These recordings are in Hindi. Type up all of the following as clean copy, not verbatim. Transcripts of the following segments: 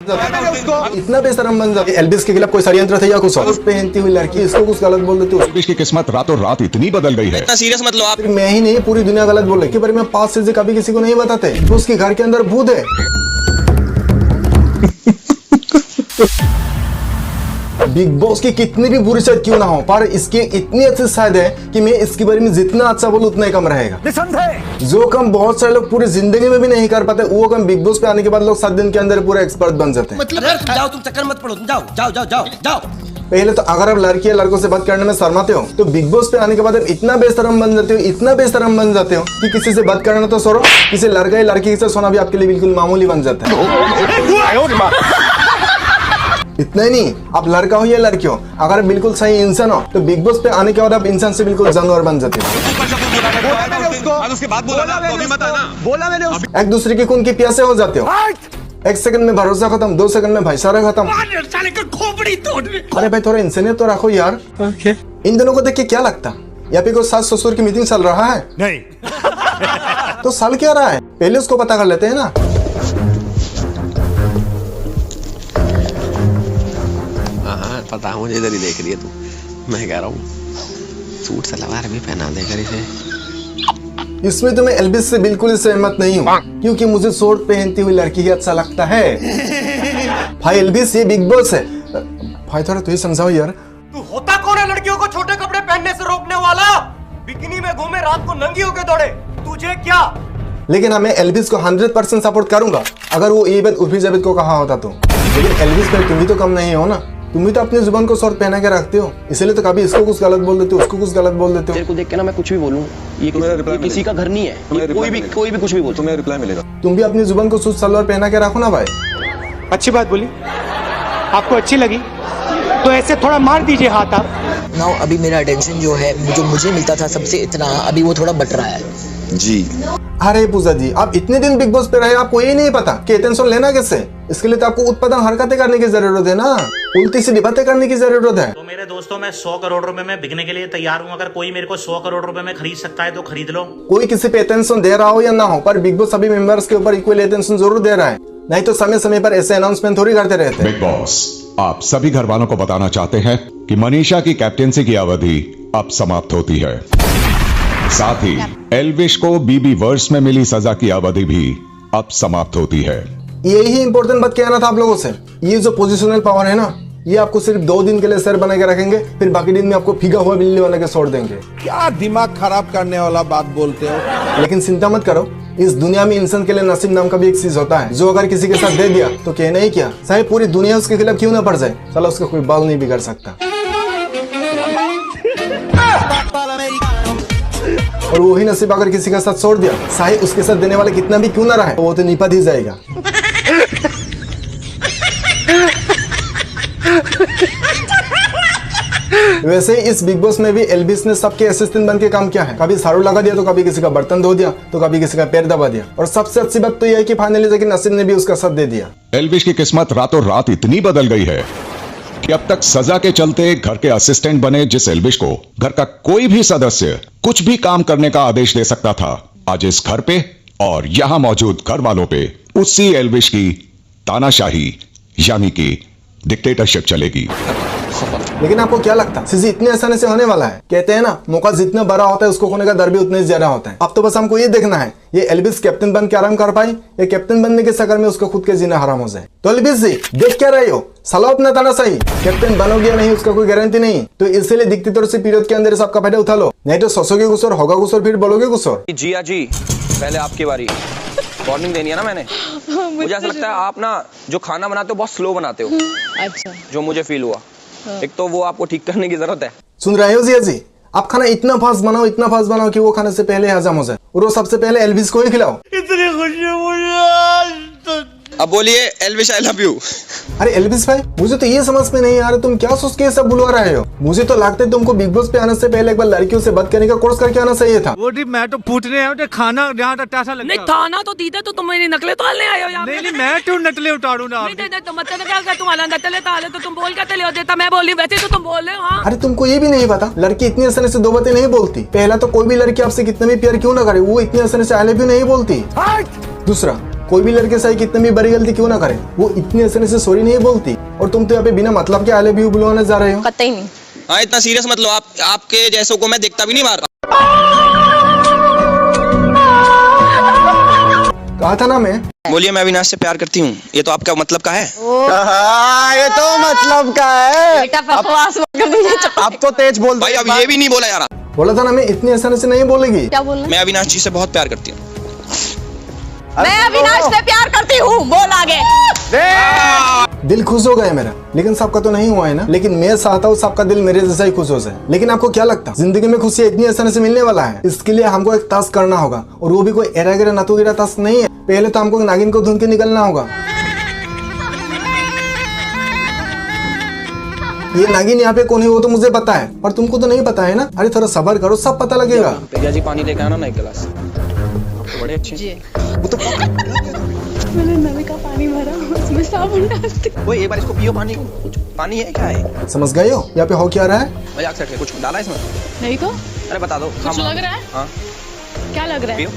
इतना बेशरम बन जाते। एल्विस के खिलाफ कोई षड्यंत्र था या कुछ और? पहनती हुई लड़की, इसको कुछ गलत बोल देते हो। एल्विस की किस्मत रातों रात इतनी बदल गई है। इतना सीरियस मत लो आप। मैं ही नहीं, पूरी दुनिया गलत बोल रही कि मैं 5 चीजें कभी किसी को नहीं बताते। तो उसके घर के अंदर भूत है। बिग बॉस की कितनी भी बुरी शायद क्यों ना हो, पर इसकी इतनी अच्छी शायद है कि मैं इसके बारे में जितना अच्छा बोलूं उतना ही कम रहेगा। जो काम बहुत सारे लोग पूरी जिंदगी में भी नहीं कर पाते, वो काम बिग बॉस पे आने के बाद लोग 7 दिन के अंदर पूरा एक्सपर्ट बन जाते हैं। मतलब जाओ, तुम चक्कर मत पड़ो, जाओ जाओ जाओ जाओ जाओ। पहले तो अगर आप लड़की या लड़कों से बात करने में शर्माते हो, तो बिग बॉस पे आने के बाद आप इतना बेशरम बन जाते हो, इतना बेशरम बन जाते हो कि किसी से बात करना तो छोड़ो, किसी लड़का या लड़की से सोना भी आपके लिए बिल्कुल मामूली बन जाता है। इतना ही नहीं, आप लड़का हो या लड़की हो, अगर बिल्कुल सही इंसान हो तो बिग बॉस पे आने के बाद आप इंसान से बिल्कुल जानवर बन जाते हो। एक दूसरे के खून की प्यासे हो जाते हो। 1 सेकंड में भरोसा खत्म, 2 सेकंड में भाईचारा खत्म। अरे भाई थोड़ा इंसानियत तो रखो यार। इन दोनों को देख के क्या लगता, यहाँ पे कोई सास ससुर की मीटिंग चल रहा है? नहीं। तो चल क्या रहा है, पहले उसको पता कर लेते हैं ना। पता है मुझे, इधर ही देख रही है तू। मैं कह रहा हूँ सूट सलवार भी पहना देकर इसे। इसमें तो मैं एल्विस से बिल्कुल सहमत नहीं हूँ, क्योंकि मुझे शॉर्ट पहनती हुई लड़की ही अच्छा लगता है। भाई एल्विस ये बिग बॉस है। भाई थोड़ा तू ही समझाओ यार। तू होता कौन है लड़कियों को छोटे कपड़े पहनने से रोकने वाला? बिकिनी में घूमे, रात को नंगी होके दौड़े, तुझे क्या? लेकिन मैं एल्विस को 100% सपोर्ट करूंगा अगर वो ये बात उर्फी जावेद को कहा होता तो। लेकिन एल्विस भाई तुम भी तो कम नहीं हो ना, तुम भी तो अपनी जुबान को शॉर्ट पहना के रखते हो, इसलिए तो कभी इसको कुछ गलत बोल देते हो, उसको कुछ गलत बोल देते हो। तेरे को देख के ना मैं कुछ भी बोलूं, ये किसी का घर नहीं है, कोई भी कुछ भी बोल, तुम्हें रिप्लाई मिलेगा। तुम भी अपनी जुबान को सूट सलवार पहना के रखो ना भाई। अच्छी बात बोली, आपको अच्छी लगी तो ऐसे थोड़ा मार दीजिए हाथ आप। नाउ अभी मेरा अटेंशन जो है, जो मुझे मिलता था सबसे इतना, अभी वो थोड़ा बट रहा है जी। अरे पूजा जी, आप इतने दिन बिग बॉस पे रहे, आपको ये नहीं पता कि अटेंशन लेना कैसे? इसके लिए तो आपको उत्पादन हरकतें करने की जरूरत है ना, उल्टी सीधी बातें करने की जरूरत है। तो मेरे दोस्तों, मैं 100 करोड़ रुपए में बिकने के लिए तैयार हूँ। अगर कोई मेरे को 100 करोड़ रुपए में खरीद सकता है तो खरीद लो। कोई किसी पे अटेंशन दे रहा हो या ना हो, पर बिग बॉस सभी मेंबर्स के ऊपर इक्वल अटेंशन जरूर दे रहा है, नहीं तो समय समय पर ऐसे अनाउंसमेंट थोड़ी करते रहते हैं। बिग बॉस आप सभी घर वालों को बताना चाहते हैं कि मनीषा की कैप्टेंसी की अवधि अब समाप्त होती है। साथ ही एल्विश को बीबी वर्स में मिली सजा की अवधि भी अब समाप्त होती है। यही इंपॉर्टेंट बात कहना था आप लोगों से। ये जो पोजिशनल पावर है ना, ये आपको सिर्फ 2 दिन के लिए सर बना के रखेंगे, फिर बाकी दिन में आपको फीका हुआ बिल्ली बना के छोड़ देंगे। क्या दिमाग खराब करने वाला बात बोलते हो। लेकिन चिंता मत करो, इस दुनिया में इंसान के लिए नसीब नाम का भी एक चीज होता है, जो अगर किसी के साथ दे दिया तो कहना ही क्या, चाहे पूरी दुनिया उसके खिलाफ क्यों ना पड़ जाए, साला उसका कोई बाल नहीं बिगड़ सकता। और वही नसीब अगर किसी के साथ छोड़ दिया, चाहे उसके साथ देने वाला कितना भी क्यों ना रहे, वो तो निपट ही जाएगा। वैसे ही इस बिग बॉस में भी एल्विस ने सबके असिस्टेंट बन के काम किया है। कभी झाड़ू लगा दिया, तो कभी किसी का बर्तन धो दिया, तो कभी किसी का पैर दबा दिया। और सबसे अच्छी बात तो यह है कि फाइनली जाके नसीब ने भी उसका साथ दे दिया। एल्विश की किस्मत रातों रात इतनी बदल गई है कि अब तक सजा के चलते घर के असिस्टेंट बने जिस एल्विश को घर का कोई भी सदस्य कुछ भी काम करने का आदेश दे सकता था, आज इस घर पे और यहां मौजूद घर वालों पे उसी एल्विश की तानाशाही यानी कि डिक्टेटरशिप चलेगी। लेकिन आपको क्या लगता है सीजी इतने आसानी से होने वाला है? कहते हैं ना, मौका जितना बड़ा होता है उसको खोने का डर भी उतना ही ज्यादा होता है। अब तो बस हमको ये देखना है, ये एल्विस कैप्टन बन के आराम कर पाए या कैप्टन बनने के चक्कर में उसका खुद के जीना हराम हो जाए। तो एल्विस जी देख क्या रहे हो, चलाओ अपना तानाशाही। कैप्टन बनोगे या नहीं उसका कोई गारंटी नहीं, तो इसलिए दिखती तौर से पीरियड के अंदर सबका फायदा उठा लो, नहीं तो सोचोगे कुछ और होगा कुछ और, फिर बोलोगे कुछ और। जिया जी, पहले आपकी बारी। वार्निंग देनी है ना मैंने। मुझे ऐसा लगता है आप ना जो खाना बनाते हो बहुत स्लो बनाते हो। अच्छा। जो मुझे फील हुआ, एक तो वो आपको ठीक करने की जरूरत है। सुन रहे हो जिया जी, आप खाना इतना फास्ट बनाओ कि वो खाने से पहले हजम हो जाए, और वो सबसे पहले एल्विस को ही खिलाओ। इतनी खुशी मुझे। अब बोलिए एल्विश आई लव यू। अरे एल्विस भाई, मुझे तो ये समझ में नहीं आ रहा तुम क्या सोच के ये सब बुलवा रहे हो। मुझे तो लगता है तुमको बिग बॉस पे आने से पहले एक बार लड़कियों से बात करने का कोर्स करके आना चाहिए था। वो मैं तो पूछने आया हूँ, खाना यहाँ तक टासा लगता। नहीं थाना तो दीदा, तो तुम मेरी नकलें तालने आए हो यहाँ। नहीं मैं क्यों नकले उतारू ना। तो मतलब क्या तुम्हारा नकले ताले तो तुम बोल क्या तले हो देता, मैं बोली वैसे तो तुम बोल रहे हो। हाँ अरे तुमको ये भी नहीं पता, लड़की इतनी आसानी से 2 बातें नहीं बोलती। पहला तो कोई भी लड़की आपसे कितना भी प्यार क्यों ना करे, वो इतनी आसानी से आई लव यू नहीं बोलती। दूसरा, कोई भी लड़के सही कितनी भी बड़ी गलती क्यों ना करे, वो इतनी आसानी से सॉरी नहीं बोलती। और तुम तो यहाँ पे बिना मतलब के आई लव यू बुलवाने जा रहे हो। कतई नहीं। हाँ इतना सीरियस मत लो, आपके जैसों को मैं देखता भी नहीं मार। कहा था ना मैं। बोलिए मैं अविनाश से प्यार करती हूँ, ये तो आपका मतलब का है। ये तो मतलब का है। बेटा बकवास मत कर दीजिए। अब तो तेज बोल भाई अब ये भी नहीं बोला यार। बोला था ना मैं, इतनी आसानी से नहीं बोलेगी। क्या बोलना? मैं अविनाश जी से बहुत प्यार करती हूँ। मैं अविनाश से प्यार करती हूँ, बोल आगे। दिल खुश हो गया मेरा, लेकिन सबका तो नहीं हुआ है ना। लेकिन मैं चाहता हूँ सबका दिल मेरे जैसा ही खुश हो जाए। लेकिन आपको क्या लगता है जिंदगी में खुशी इतनी आसानी से मिलने वाला है? इसके लिए हमको एक टास्क करना होगा, और वो भी कोई एरा गिरा नातू गिरा टास्क नहीं है। पहले तो हमको नागिन को ढूंढ के निकलना होगा। ये नागिन यहाँ पे कौन है वो तो मुझे पता है, पर तुमको तो नहीं पता है ना। अरे थोड़ा सब्र करो, सब पता लगेगा। भैया जी पानी लेकर आना ना एक गिलास। तो बड़े अच्छे वो तो मैंने नल का पानी भरा, उसमें साबुन डालती। वो एक बार इसको पियो पानी को। पानी है क्या है? समझ गए हो यहाँ पे हो क्या रहा है? मजाक से कुछ डाला इसमें? नहीं तो अरे बता दो। कुछ लग रहा है? हाँ क्या लग रहा है? पियो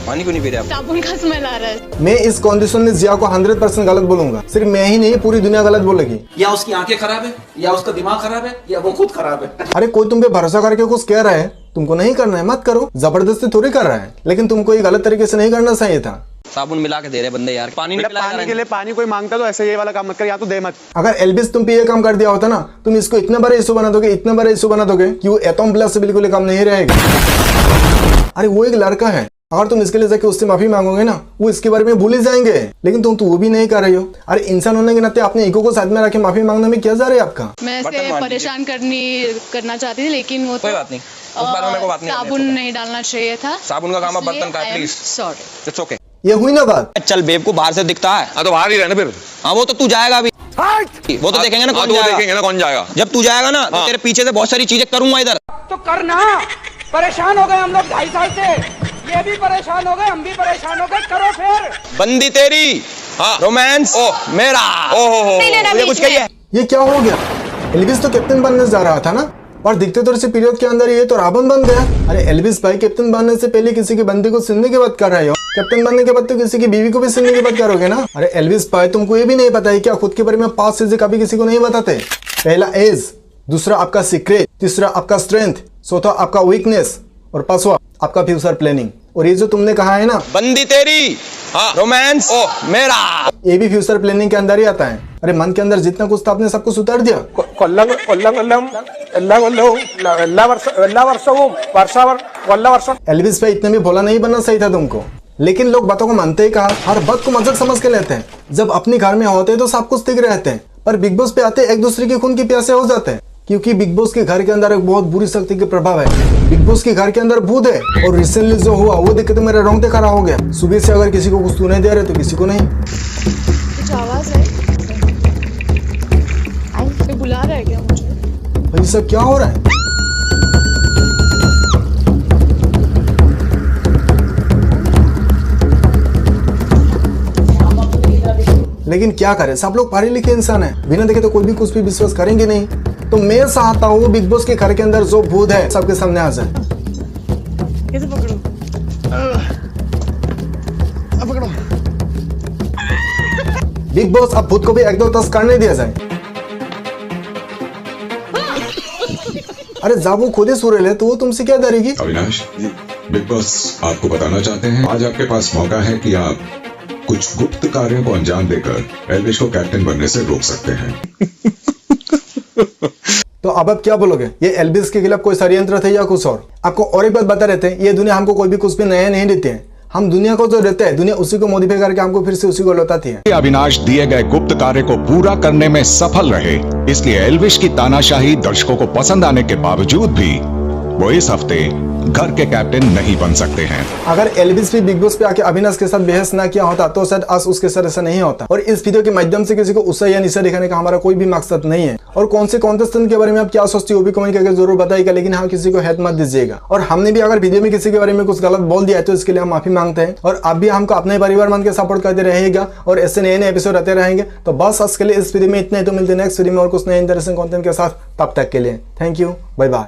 पानी क्यों नहीं पी रहे आप? साबुन का स्मेल आ रहा है। मैं इस कंडीशन में जिया को 100% गलत बोलूंगा। सिर्फ मैं ही नहीं, पूरी दुनिया गलत बोलेगी। या उसकी आंखें खराब है, या उसका दिमाग खराब है, या वो खुद खराब है। अरे कोई तुम पे भरोसा करके कुछ कह रहा है, तुमको नहीं करना है मत करो। जबरदस्ती थोड़ी कर रहा है, लेकिन तुमको ये गलत तरीके से नहीं करना चाहिए था। साबुन मिला के दे रहे बंदे यार। पानी नहीं पिलाया पानी के लिए पानी कोई मांगता तो ऐसे ये वाला काम मत कर, या तो दे मत। अगर एल्विस तुम पे ये काम कर दिया होता ना, तुम इसको इतना बड़ा इशू बना दोगे, इतना बड़ा इशू बना दोगे कि वो एटॉम प्लस से बिल्कुल काम नहीं रहेगा। अरे वो एक लड़का है, अगर तुम इसके लिए जाके उससे माफी मांगोगे ना, वो इसके बारे में भूल ही जाएंगे। लेकिन तुम तो वो भी नहीं कर रही हो। अरे इंसान होने के नाते अपने ईगो को साथ में रखे माफी मांगने में क्या जा रहा है आपका? मैं इसे परेशान करना चाहती थी, लेकिन वो कोई बात नहीं, उस बारे में मेरे को बात नहीं करनी है। साबुन नहीं डालना चाहिए था। साबुन का काम आप बर्तन का प्लीज। Sorry, it's okay. ये हुई ना बात। चल बेब को बाहर से दिखता है। हाँ तो बाहर ही रहना फिर। हाँ वो तो तू जाएगा अभी, वो तो देखेंगे ना कौन जाएगा। देखेंगे ना कौन जाएगा। जब तू जाएगा ना तो तेरे पीछे से बहुत सारी चीजें करूंगा इधर। तो करना, परेशान हो गए हम लोग 2.5 साल से। ये भी परेशान हो गए, हम भी परेशान हो गए, करो फिर। बंदी तेरी, हाँ रोमांस मेरा। मुझे कुछ कहिए। ये क्या हो गया? एल्विस तो कैप्टन बनने जा रहा था ना, और दिखते तो इसी पीरियड के अंदर ये तो रावण बन गया। अरे एल्विस भाई, कैप्टन बनने से पहले किसी की बंदी को सुनने की बात कर रहे हो, कैप्टन बनने के बाद तो किसी की बीवी को भी सुनने की बात करोगे ना। अरे एल्विस भाई, तुमको ये भी नहीं पता है क्या खुद के बारे में 5 चीजें कभी किसी को नहीं बताते? पहला एज, दूसरा आपका सीक्रेट, तीसरा आपका स्ट्रेंथ, चौथा आपका वीकनेस, और पांचवा आपका फ्यूचर प्लानिंग। और ये जो तुमने कहा है ना, बंदी तेरी, हाँ रोमांस मेरा, ये भी फ्यूचर प्लानिंग के अंदर ही आता है। अरे मन के अंदर जितना कुछ था आपने सब कुछ उतार दिया। एल्विस भाई, इतने भी भोला नहीं बनना सही था तुमको। लेकिन लोग बातों को मानते ही कहा, हर बात को मजाक समझ के लेते हैं। जब अपने घर में होते हैं तो सब कुछ ठीक रहते हैं, पर बिग बॉस पे आते एक दूसरे के खून की प्यासे हो जाते हैं। क्योंकि बिग बॉस के घर के अंदर एक बहुत बुरी शक्ति के प्रभाव है। बिग बॉस के घर के अंदर भूत है, और रिसेंटली जो हुआ वो देख के तो मेरा रोंगटे खड़ा हो गया। सुबह से अगर किसी को कुछ सुनाई दे रहे तो किसी को नहीं। कुछ आवाज है? कोई बुला रहा है क्या मुझे? भाई सब क्या हो रहा है? लेकिन क्या करें, सब लोग पढ़े लिखे इंसान हैं, बिना देखे तो कोई भी कुछ भी विश्वास करेंगे नहीं। तो मैं चाहता हूँ बिग बॉस के घर के अंदर जो भूत है सबके सामने आ जाए। कैसे पकड़ूं? पकड़ो। बिग बॉस अब भूत को भी 1-2 टास्क करने दिया जाए। अरे जब वो खुद ही सुरेल है तो वो तुमसे क्या डरेगी? अविनाश जी, बिग बॉस आपको बताना चाहते हैं आज आपके पास मौका है कि आप कुछ गुप्त कार्यों को अंजाम देकर एल्विश को कैप्टन बनने से रोक सकते हैं। तो अब आप क्या बोलोगे? ये एल्विश के खिलाफ कोई षड्यंत्र थे या कुछ और? आपको और एक बात बता रहते हैं, ये दुनिया हमको कोई भी कुछ भी नया नहीं देती है। हम दुनिया को जो देते हैं, दुनिया उसी को मॉडिफाई करके हमको फिर से उसी को लौटाती है। अविनाश दिए गए गुप्त कार्य को पूरा करने में सफल रहे, इसलिए एल्विश की तानाशाही दर्शकों को पसंद आने के बावजूद भी वो इस हफ्ते घर के कैप्टन नहीं बन सकते हैं। अगर एल्विस भी बिग बॉस पे आके अविनाश के साथ बहस ना किया होता तो शायद आज उसके साथ ऐसा नहीं होता। और इस वीडियो के माध्यम से किसी को उत्साह या निशा दिखाने का हमारा कोई भी मकसद नहीं है। और कौन से कॉन्टेस्टेंट के बारे में आप क्या सोचते हो वो भी कमेंट करके जरूर बताइएगा, लेकिन हाँ किसी को हेट मत दीजिएगा। और हमने भी अगर वीडियो में किसी के बारे में कुछ गलत बोल दिया है तो इसके लिए हम माफी मांगते हैं। और आप भी हमको अपने परिवार मान के सपोर्ट करते रहेगा और ऐसे नए नए एपिसोड आते रहेंगे। तो बस आज के लिए इस वीडियो में इतना ही, तो मिलते हैं नेक्स्ट वीडियो में और कुछ नए इंटरेस्टिंग कंटेंट के साथ। तब तक के लिए थैंक यू, बाय बाय।